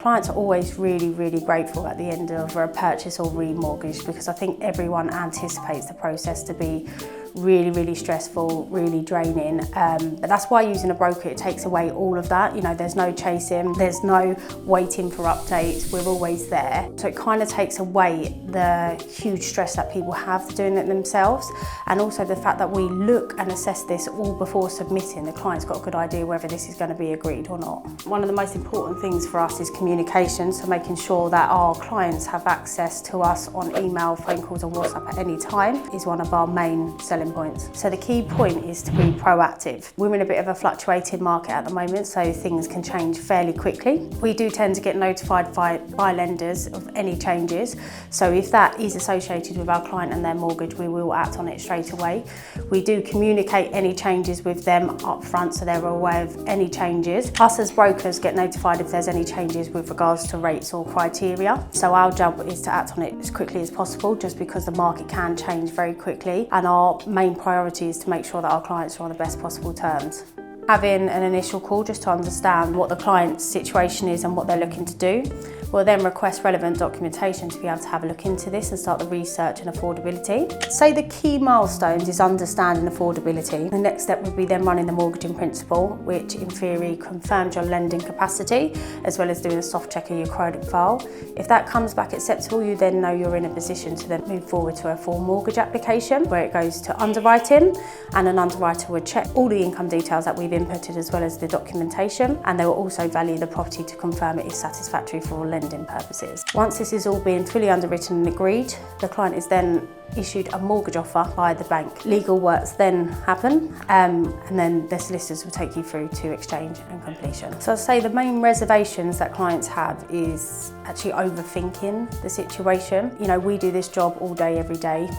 Clients are always really, really grateful at the end of a purchase or remortgage, because I think everyone anticipates the process to be really, really stressful, really draining. But that's why using a broker, it takes away all of that. You know, there's no chasing, there's no waiting for updates, we're always there. So it kind of takes away the huge stress that people have doing it themselves. And also the fact that we look and assess this all before submitting. The client's got a good idea whether this is going to be agreed or not. One of the most important things for us is communication, so making sure that our clients have access to us on email, phone calls and WhatsApp at any time is one of our main selling points. So the key point is to be proactive. We're in a bit of a fluctuating market at the moment, so things can change fairly quickly. We do tend to get notified by lenders of any changes, so if that is associated with our client and their mortgage, we will act on it straight away. We do communicate any changes with them up front, so they're aware of any changes. Us as brokers get notified if there's any changes with regards to rates or criteria, so our job is to act on it as quickly as possible, just because the market can change very quickly, and our main priority is to make sure that our clients are on the best possible terms. Having an initial call just to understand what the client's situation is and what they're looking to do. We'll then request relevant documentation to be able to have a look into this and start the research and affordability. Say the key milestones is understanding affordability. The next step would be then running the mortgage in principle, which in theory confirms your lending capacity, as well as doing a soft check of your credit file. If that comes back acceptable, you then know you're in a position to then move forward to a full mortgage application, where it goes to underwriting, and an underwriter would check all the income details that we've inputted as well as the documentation, and they will also value the property to confirm it is satisfactory for all lending purposes. Once this is all being fully underwritten and agreed, the client is then issued a mortgage offer by the bank. Legal works then happen, and then the solicitors will take you through to exchange and completion. So I'd say the main reservations that clients have is actually overthinking the situation. You know, we do this job all day, every day.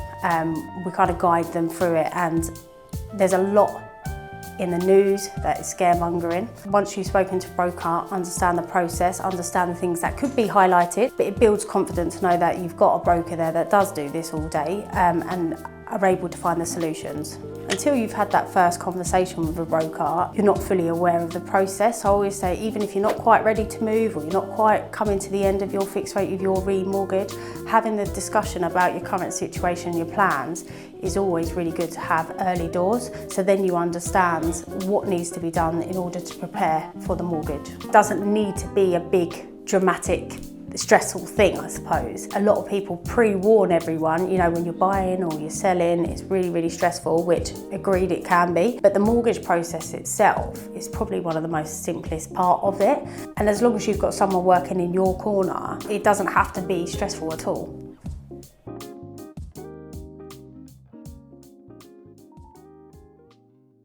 We kind of guide them through it, and there's a lot in the news that is scaremongering. Once you've spoken to a broker, understand the process, understand the things that could be highlighted, but it builds confidence to know that you've got a broker there that does do this all day and are able to find the solutions. Until you've had that first conversation with a broker, you're not fully aware of the process. I always say, even if you're not quite ready to move, or you're not quite coming to the end of your fixed rate of your remortgage, having the discussion about your current situation, your plans, is always really good to have early doors, so then you understand what needs to be done in order to prepare for the mortgage. It doesn't need to be a big, dramatic, stressful thing, I suppose. A lot of people pre-warn everyone, you know, when you're buying or you're selling, it's really, really stressful, which agreed it can be. But the mortgage process itself is probably one of the most simplest part of it. And as long as you've got someone working in your corner, it doesn't have to be stressful at all.